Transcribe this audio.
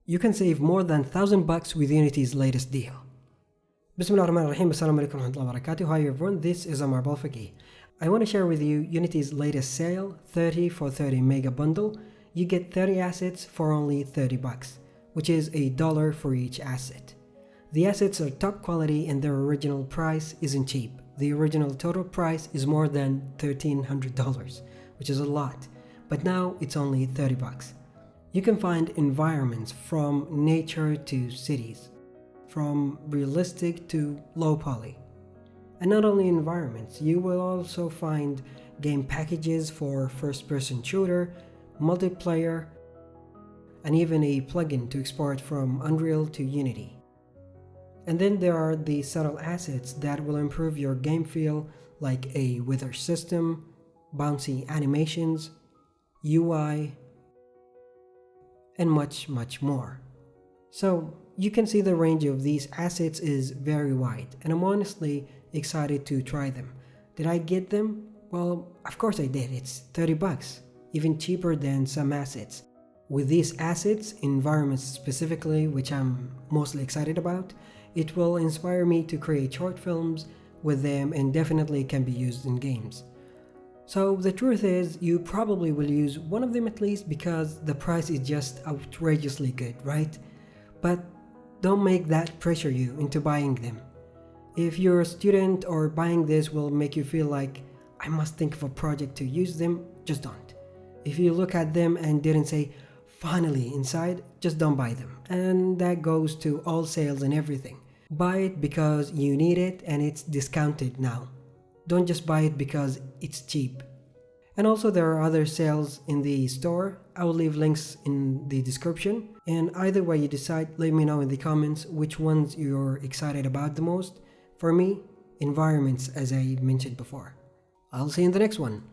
You can save more than $1,000 with Unity's latest deal. Bismillah ar-Rahman ar-Rahim. Assalamu alaikum wa rahmatullahi wa barakatuh. Hi everyone, this is Amar Balfaqi. I want to share with you Unity's latest sale, 30 for 30 mega bundle. You get 30 assets for only $30, which is $1 for each asset. The assets are top quality and their original price isn't cheap. The original total price is more than $1,300, which is a lot, but now it's only $30. You can find environments from nature to cities, from realistic to low poly. And not only environments, you will also find game packages for first-person shooter, multiplayer, and even a plugin to export from Unreal to Unity. And then there are the subtle assets that will improve your game feel, like a weather system, bouncy animations, UI, and much more. So you can see the range of these assets is very wide, and I'm honestly excited to try them. Did I get them? Well, of course I did. It's $30, even cheaper than some assets. With these assets, environments specifically, which I'm mostly excited about, it will inspire me to create short films with them and definitely can be used in games. So the truth is, you probably will use one of them at least because the price is just outrageously good, right? But don't make that pressure you into buying them. If you're a student or buying this will make you feel like I must think of a project to use them, just don't. If you look at them and didn't say, finally inside, just don't buy them. And that goes to all sales and everything. Buy it because you need it and it's discounted now. Don't just buy it because it's cheap. And also there are other sales in the store. I will leave links in the description. And either way you decide, let me know in the comments which ones you're excited about the most. For me, environments, as I mentioned before. I'll see you in the next one.